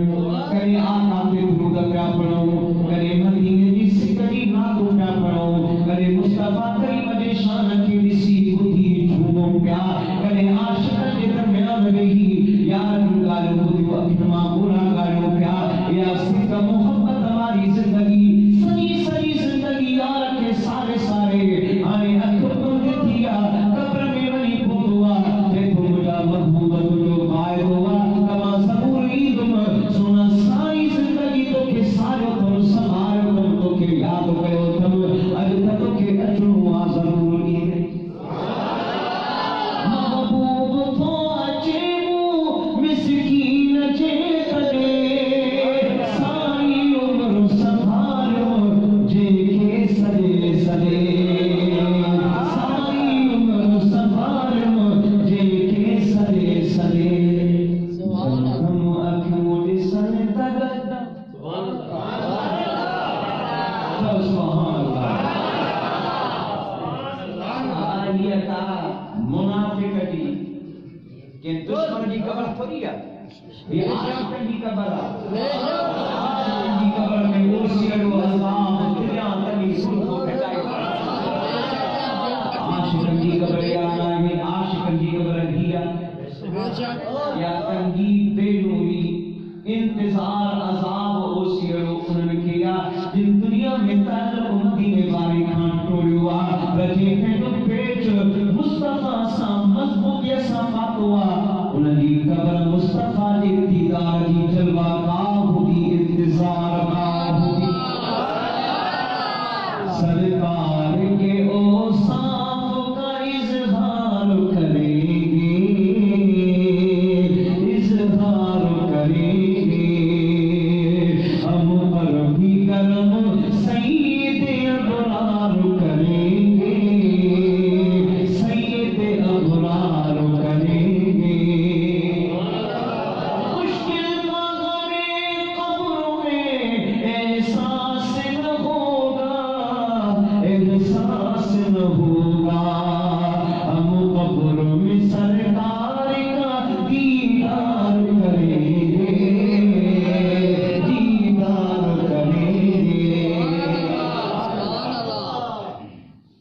کدی آقا کے درود پیا پڑھوں کدی مدینے دی سکڑی ناتوں پیا پڑھوں کدی مصطفیٰ کریم دے شان کی ڈسی بدھی جھوموں پیا کدی عاشق دے درمیان رہی یار گالو بدھو اکھما پورا گالو پیا یا صدق محبت ہماری زندگی سنی سنی زندگی یار کے سارے سارے آنے اکھر بند دیا قبر میں ولی پوڑوا تے تو مجھا محبوبہ تو بائے ہوا کما سبور عیدم سونا سائی زندگی تو کے سارے تم سمار تم تو کے یاد کرو تم اج تک کے اچھو ضرور عید محبوب تو اچھو مسکین جے کدے ساری عمر سنبھالو جے کے سدے سدے ساری عمر سنبھالو جے کے سدے سدے ہم اکھوں ڈسن تگد سبحان اللہ آئیتا منافقتی کہ دشمن کی قبر تھوڑی ہے یہ عاشقن کی قبر ہے عاشقن کی قبر میں اوسیڑ و عذاب دنیا تنی سن کو بھٹائے عاشقن کی قبر یا ہے عاشقن کی قبر دیا یا تنگی بے نوری انتظار عذاب اوسیڑ انہوں کیا جن دنیا میں تعلق مدینے باری کھان ٹوڑوا رجے پھینڈو پیچ مصطفیٰ سا مضبوط یا سا فاتوا انہوں کی قبر مصطفیٰ دی دیدار دی جلوہ گاہ دی انتظار گاہ دی سرکار کے اوصاف کا اظہار کریں گے اظہار کریں گے ہم پر بھی کرم سید ابرار کریں گے سید ابرار کریں گے مشکل مغرب قبروں میں احساس نہ ہوگا احساس نہ ہوگا ہم قبر میں سرکار کا دیدار کریں گے دیدار کریں گے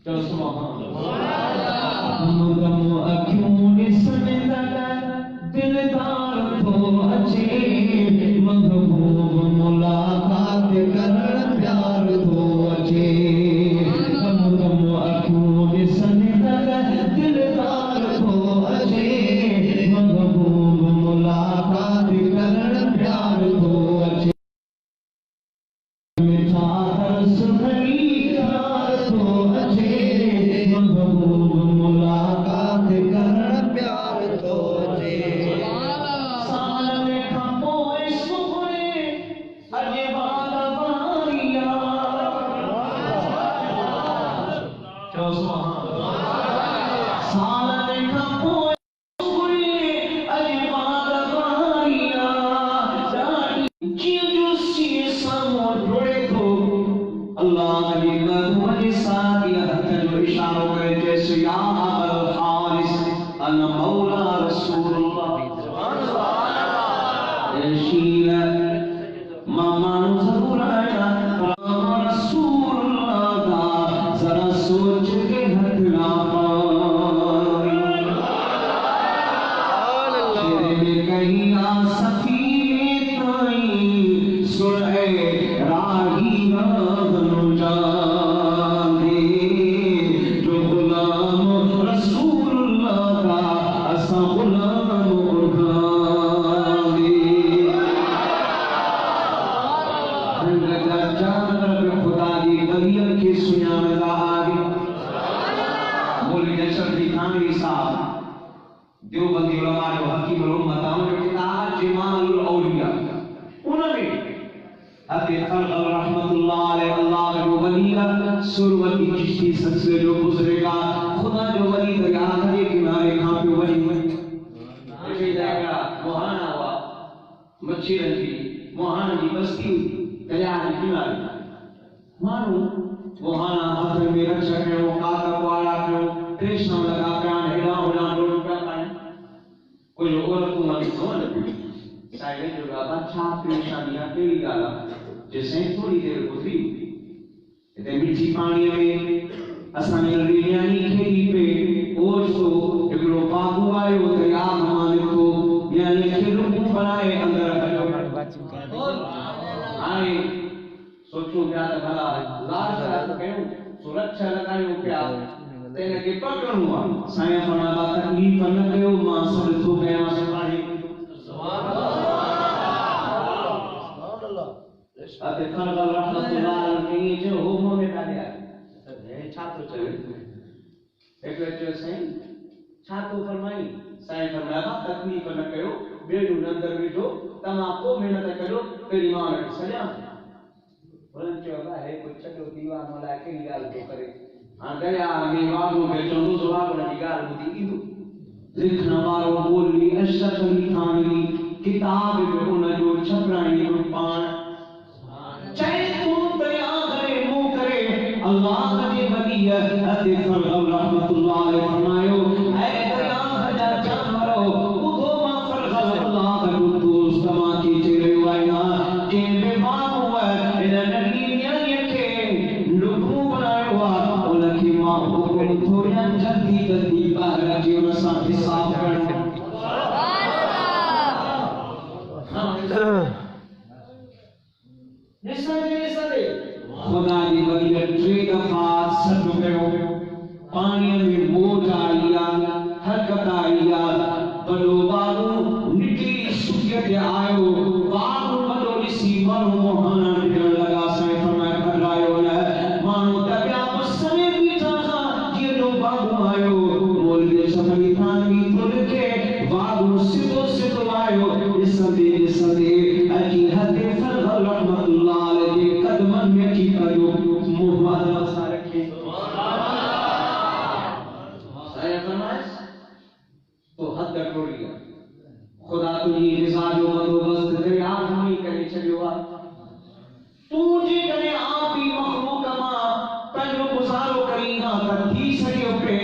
تو سبحان اللہ ہم دم اکھوں ڈسن تگد دلدار تو اچھے محبوب ملاقات کرن پیار تو اچھے ہم دم اکھوں ڈسن تگد دلدار تو اچھے محبوب ملاقات کرن پیار تو اچھے مٹھا ترس بھری یار تو اچھے محبوب ملاقات کرن پیار تو اچھے سال میں کھپوئے سکھوئے اجے بالا باریا کیا سبحان سال میں کھپوئے سکھوئے اجے بالا باریا جیو سی سامو جوڑے تو اللہ علی مدھولی ساتھی حد جو اشاروں کرے جیسے یا الحارس انا مولا رسول اللہ شیل مامان ضرور آیا رسول اللہ دا ذرا سوچ کے ہاتھ نہ پائی شیرے میں کہیں آ سفینے تائیں سنے راہی راہنو جانے جو غلام رسول اللہ کا اسا غلام اٹھانے جانر خدا دی غلیت کے سنیان دا آگے مولی نشر دی تھانوی صاحب دیوبندی علماء جو حکیم الامت آؤں جو کتاب جمال الاولیاء انہوں نے حضرت خلق رحمت اللہ علیہ اللہ جو ولی سروتی چشتی سلسلے جو گزرے گا خدا جو ولی دریا دھرے کنارے کھاں پہ ولی ایسے جائے گا موہانا ہوا مچھی رنجی موہان کی بستی ہوئی کلیان کی کنارے مانو موہانا حضر میں رکشا کرو کاتا کوارا کرو تریشنہ لگا پیان ہیڈا ہونا ڈوڑ پہ آئیں کوئی جو عورت کو مانی سوان لگی سائے جو بابا چھا پریشانیاں کیڑی گالا جیسے تھوڑی دیر گزری تے میٹھی پانی میں اساں نے ریانی کھیلی پہ اوج تو ایکڑو باغو آیو دریا مان کو یعنی کہ روح بنائے اندر آئے سوچو کیا بھلا لار ساتھ کہوں سرکشا لگایو کیا تینے کے پکڑ ہوا سائیں فرمایا تکلیف نہ کیو ماں سب تو گیا سے پانی سبحان اللہ اتے خلق رحمت اللہ علیہ جو ہوم میں ڈالیا ہے چھاتو چلے ایک وچ سائیں چھاتو فرمائی سائیں فرمایا تکلیف نہ کیو بیڑو اندر ویجو تما کو محنت کرو تیری ماں نے سجا بولن چوگا ہے کوئی چھڈو دیوان والا کی گال تو کرے ہاں گیا میں واگو کے چوندو جواب کی گال بدی کیدو لکھنا وارو بولی اشرف علی خانی کتاب میں ان جو چھپرائی پان چاہے تم دریا کرے منہ کرے اللہ کے ولی ادے فرغ رحمت اللہ علیہ فرمایو اے دریا ہجا جانورو خودو ما فرغ اللہ کا دوست کما کی چلے وائنا کہ بے مان ہوا ان نبی نے کہ لوگوں بنایا ہوا ان کی ماں کو تھوڑا جلدی جلدی باہر جو رسا حساب کرنا خدا دی ولی ٹری دفعہ سب کہو پانی میں موج آیا حرکت آیا بلو بابو نٹی سکیت آئیو بابو بلو اسی مرو موہانا نکل لگا سائیں فرمائے پھرائیو ہے مانو دبیا مسئلے بیٹھا تھا یہ لو بابو آئیو مولد شفلی تھانوی تھوڑ کے بابو سدو سدو آئیو جسدے اکی حد فرغ رحمت اللہ علیہ قدمن میں کی کرو محمد وسا رکھے سائے فرمائے تو حد ٹوڑ گیا خدا تجھی رضا جو بندوبست کرے آپ ہمیں کرے چلیو تو جی کرے آپ ہی مخلوق ماں پہلو گزارو کریں گا تھی سکے پہ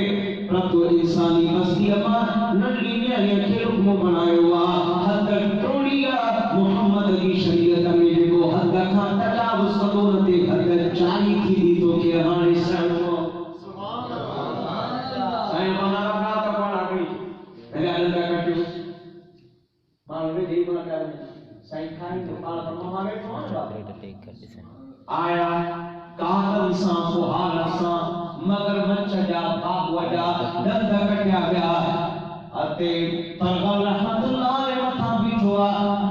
رب تو انسانی بستی اما نڈلی میں علیہ کے رکم بنائے ہوا حد ٹوڑیا محمد کی شریعت میں دیکھو حد کا تجاوز قدورت حد جاری کی دی تو کہ ہمارے سائن کو سبحان اللہ سائن بنا رکھا تھا پڑھا گئی پہلے اللہ کٹیو معلوم ہے دیکھو نہ کیا سائن کھائیں تو پالا پر مہاگے کون بات آیا کاتم سان سوحال سان مگر مچا جا باغ وجا دندہ کٹیا گیا اتے فرغ رحمت اللہ علیہ وطا بیٹھوا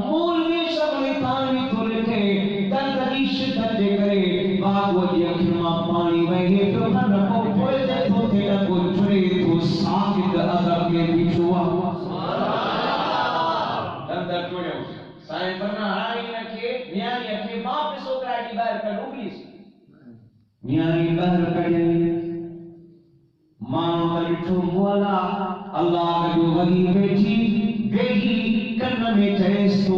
مولوی شبلی تانوی تو لکھے دندگی شدت دے کرے باغ وجی اکھرما پانی وہے تو رکھو پوئے دے تو تیرا کو چھڑے تو ساکت عذاب میں بیٹھوا دندہ چھوڑے ہو سائن فرنا آئی رکھے نیاری اکھے واپس ہو کر آئی باہر کر اگلی سے نیاری باہر کڑے مانو تلٹھو مولا اللہ کا جو ولی بیٹھی بیٹھی کرن میں چیس تو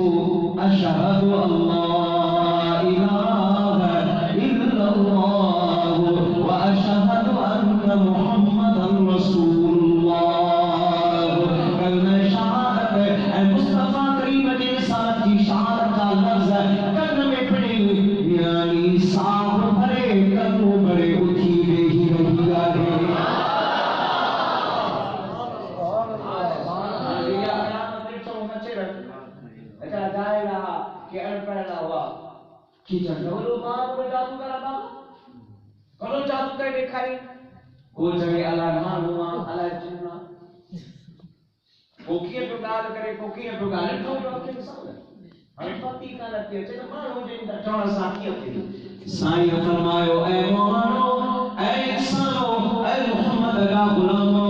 اشہد اللہ الہ الا اللہ و اشہد ان محمد رسول اللہ کلمہ شہادت اے مصطفیٰ کریم کے ساتھ کی شہادت کا لفظ کرن میں پڑے یعنی صاحب بھرے کرنو بڑے اٹھی بے ہی رہی آگے کہ ان پہلا ہوا کہ جنگلو ماں کو جادو کرا بابا کرو جادو کر دکھائی کوئی جگہ اللہ مان ہوا اللہ جنہ کوکیے تو گال کرے کوکیے تو گال تو جو کے مثال ہے ہم پتی کا لگتی ہے چلو مان ہو جائے چوڑا ساتھی ہوتی سائیں فرمایا اے مومنو اے انسانو اے محمد کا غلامو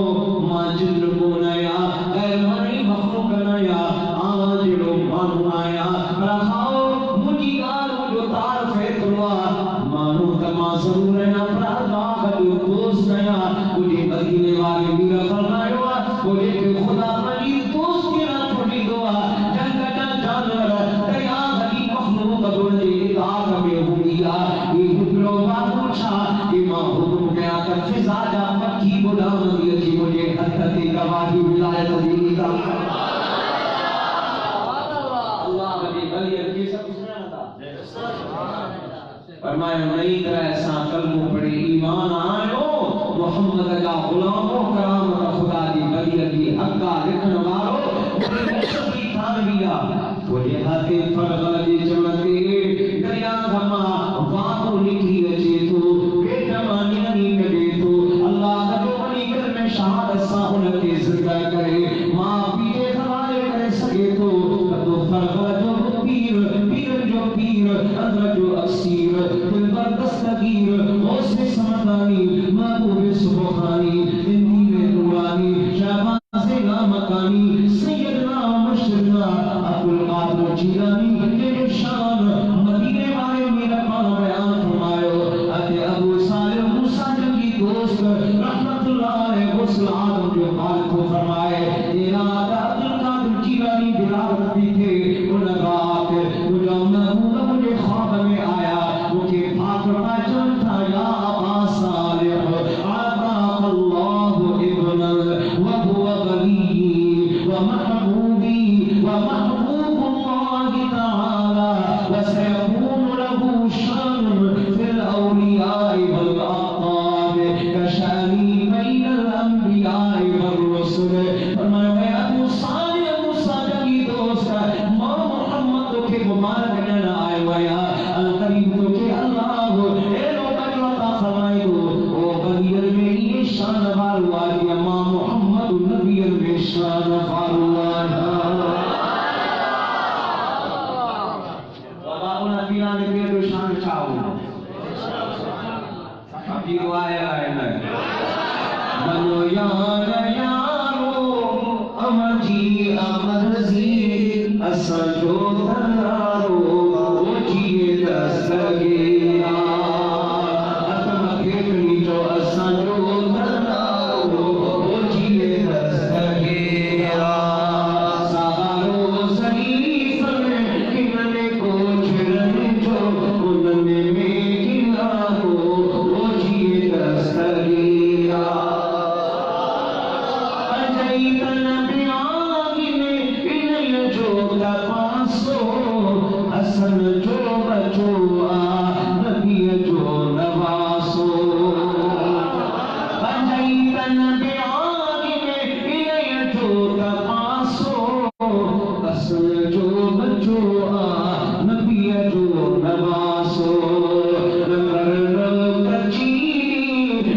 ماں جن کو نیا اے منی مخلوق نیا آج لو مانو آیا رہاؤ مجھے گالو جو تار فیتروا مانو تما ضرور ہے اپرادا کا جو دوست نیا مجھے مدینے والے میرا فرمایا مجھے کہ خدا مجید دوست کے نہ چھوڑی دعا جنگ جانور دریا غلی مخلوق دولے اتاق میں ہوگیا یہ حکرو بابو چھا یہ ماں حکم گیا کر فضا جا مکی بلا مدیر کی مجھے حدت گواہی ملا فرمایا نئی طرح ایسا کلمہ پڑھے ایمان آئو محمد کا غلامو کرامت خدا دی بلیت دی حقا لکھن مارو شبی تھانویا وجہ ہاتھے فرغل دی چمتے دریا دھما وابو لکھی اچے تو بیٹا مانیانی کبھی تو اللہ کا جو بنی کر میں شہادت ساہن کے زندہ کرے ماں پیٹے خوالے کر سکے تو فرغل جو پیر پیر جو پیر اندر جو اکسیر دل پر دستگیر غوث سمدانی محبوب سبحانی دنی نورانی شہباز مکانی سیدنا مرشدنا عبدالقادر جیلانی کے شان مدینے والے میرا پانا بیان فرمائے اتے ابو صالح موسیٰ جنگی دوست رحمت اللہ علیہ غسل آدم جو خالق کو فرمائے تیرا عبدالقادر جیلانی بلاوت بھی تھے انگات مجھے محبوب مجھے خواب میں آیا مجھے پاکر کا جن تھا یا ابا صالح عطاق اللہ ابنا وهو غنی ومحبوبی ومحبوب اللہ تعالی وسيكون له شان في الأولياء والأقطاب كشاني بين الأنبياء والرسل فرمایا ابو صالح موسیٰ کی دوست ماں محمد کے مبارک جنا آئے ویا القریب تو کہ اللہ اے لو بجوتا فرمائی دو او بغیر میں یہ شان والواری ماں محمد نبی میں شان والواری وباؤنا پیرانے پیر شان چاہو ابھی دعائے آئے میں منو یار یارو امجی امرزی اسر جو دھنارو جیے دستگیرا اتم کھیکنی جو اسر جو دھنارو جیے دستگیرا سارو شریف میں کننے کو چھرنے جو اننے میں کنارو جیے دستگیرا اجیتن بیانی میں انہیں جو تپاسو حسن جو بچو نبی جو نواسو اجیتن بیانی میں انہیں جو تپاسو حسن جو بچو نبی جو نواسو نمبر کچی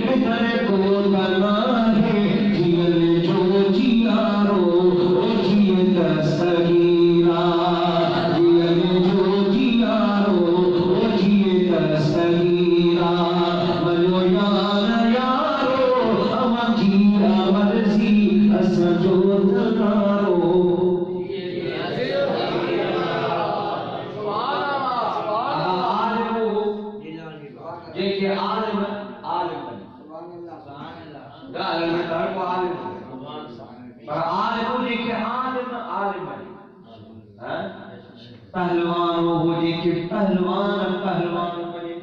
ادھر کو تنا ہے جیل جو جیارو جیے دستگیرا جیل جو جیارو جیے دستگیرا منو یار یارو اما جیرا مرزی اسر جو دھنارو جیسے عالم عالم عالم میں ہر کو عالم پر عالم دیکھے عالم عالم پہلوان وہ دیکھے پہلوان پہلوان بنے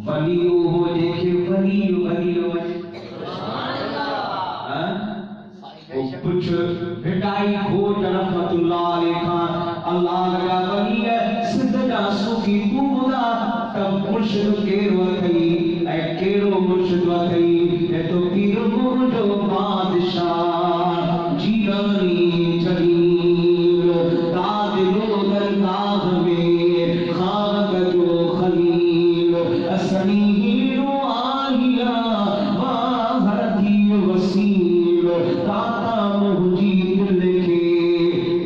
ولی وہ دیکھے ولی ولی بنے کچھ بھٹائی کھوٹ رحمت اللہ علیہ خان اللہ کا ولی ہے سدھا سوکی تو بدا تب مرشد کیرو کئی اے کیرو مرشد کئی اے تو پیر جو بادشاہ جیلانی جلیل داد لو درگاہ میں خاک جو خلیل اسنی ہیرو آہیا باہرتی وسیل داتا مہجی دل کے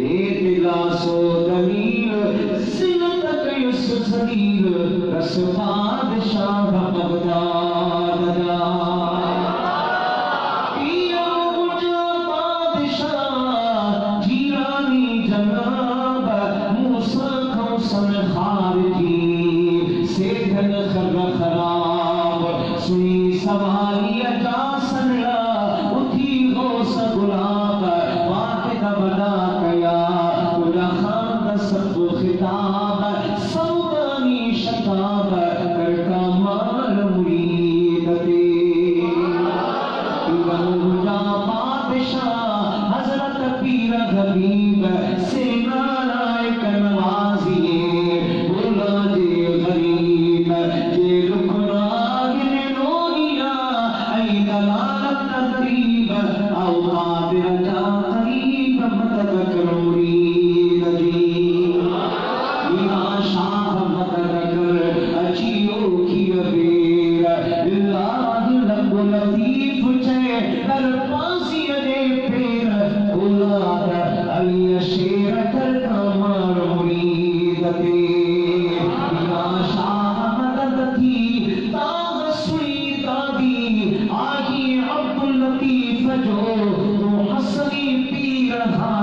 اے دلا سو دلیل سنت یس سلیل رس بادشاہ بغداد دا سوالی جا سنلا اتھی غوث گلاب واحد بنا کیا تجا خان سب خطاب سودانی شتاب کر کمال مرید دے جا بادشاہ حضرت پیر حبیب سے نالائک نوازیے بولا دے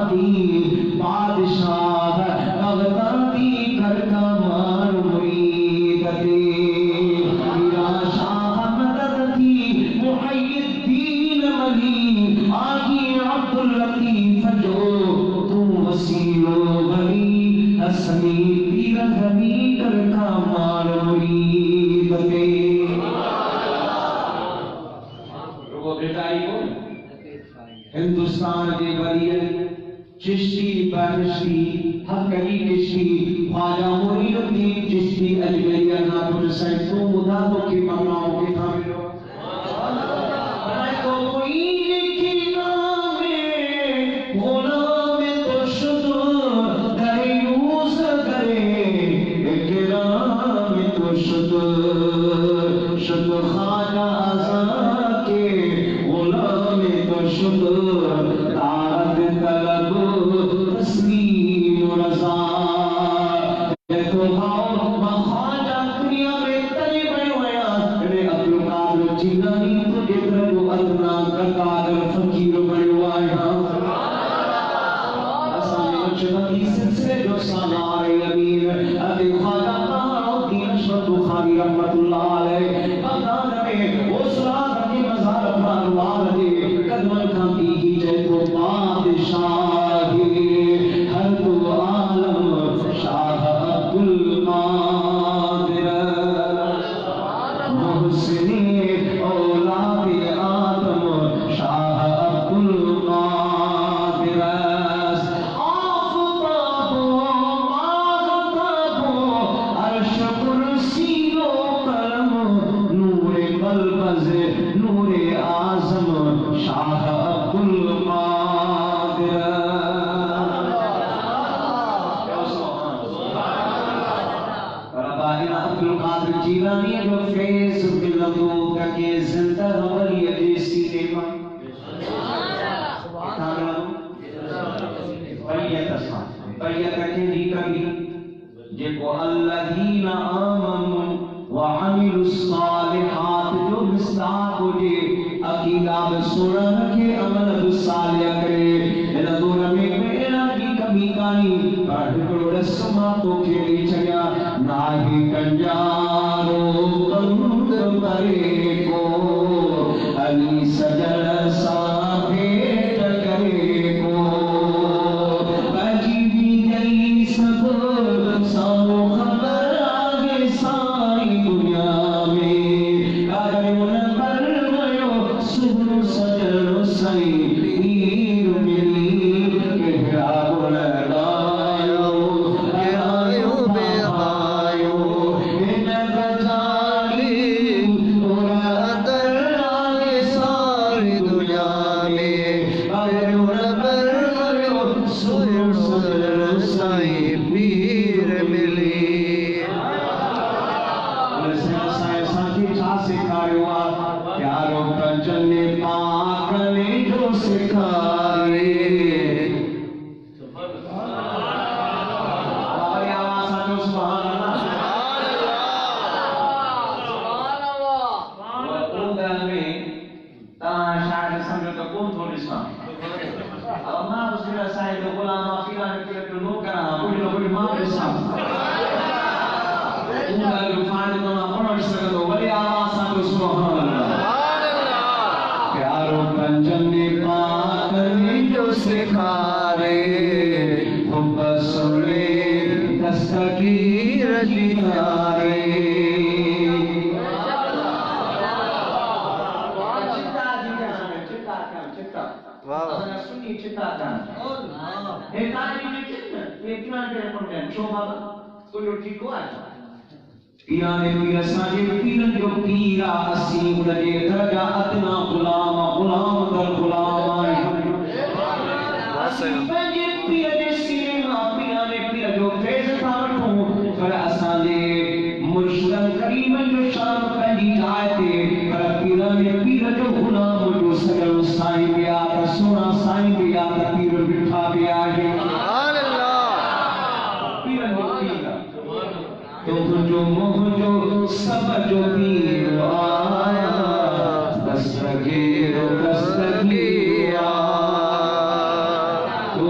دی بادشاہ بغدادی کر کمار مرید دے میرا شاہ مدد تھی محی الدین ولی آگی عبداللطیف جو تو وسیع و ولی حسنی پیر غنی کر کمار مرید دے ہندوستان کے ولیت چشتی بہشتی حقی کشتی خواجہ معین الدین چشتی اجمیریہ ناپور سائن تو مدادوں کے مقاموں کے حامل ہو میں تو معین کے نام غلام تو شد در یوز کرے اکرام تو شد خواجہ ازا کے غلام تو شد دارت طلب تسلیم و رضا تو بھاؤ مخواجہ دنیا میں تلی بڑھ ہویا رے عبدالقادر جیلانی تو جتر جو ادنا قدر فقیر بڑھ ہویا اسامی مجھبتی سلسلے جو سالار امیر ابی خواجہ قہر اشرف بخاری رحمت اللہ علیہ بغداد میں اس رات کی مزار پرانوار دے قدمن کھانتی ہی جے تو بادشاہی ہر تو عالم شاہ عبدالقادر محسن اولاد آدم شاہ عبدالقادر آفتاب و ماغتاب و عرش کرسی و قلم نور قلبز نور اعظم شاہ عبدالقادر ربائنا عبدالقادر جیلانی جو فیض بلدو کہ زندہ ولی جیسی دیما بریت کہنی کبھی جب الذین آمنوا وعملوا الصالحات جو مصداق جے عقیدہ بسرن کے عمل بصالح کرے میرا دور میں میرا کی کمی کانی پڑھ کرو رسمہ تو کھیلی چھگیا ناہی کنجارو بند برے کو علی سجل صاحب کرے کو بجی بھی گئی سب سامو خبر آگے ساری دنیا میں کاغر منبر گئیو سبر سجل سائی پیر ملی کہرا بلدائیو کہرائیو بیغائیو ان بجالی اور ادر آگے ساری دنیا میں کاغر منبر گئیو سبر سجل سائی پیر ملی پیارو کنچن پاک نے جو سکھائے ہماری آواز آجو سبحان اللہ اردن میں تاہاں شاعر سمجھو تو کون تھوڑی اسلام اب ماں اس کے رسائے جو غلام آفیران کے لئے نو کرا بڑی لو بڑی ماں اسلام اردن جو فائد دونا پڑھ سکتو ولی آواز آجو سبحان اللہ کنچن پاک نے جو سکھارے حب سنے دستگیر دینارے سنی چتا کان پیرانے پیر ساجے پیرن جو پیرا اسیم لگے درجہ اتنا غلام غلام در غلام آئے پہنجے پیر جے سینے پیرانے پیر جو فیض تھاٹھوں پر اسانے مرشدن کریمن جو شان پہنجی جائے تھے پر پیرانے پیر جو غلام جو سجل سائیں بیا تا سونا سائیں بیا تا پیر بٹھا بیا ہے پیرن جو پیرا تو جو موہ جو سب جو پیر آیا دستگیر دستگیر تو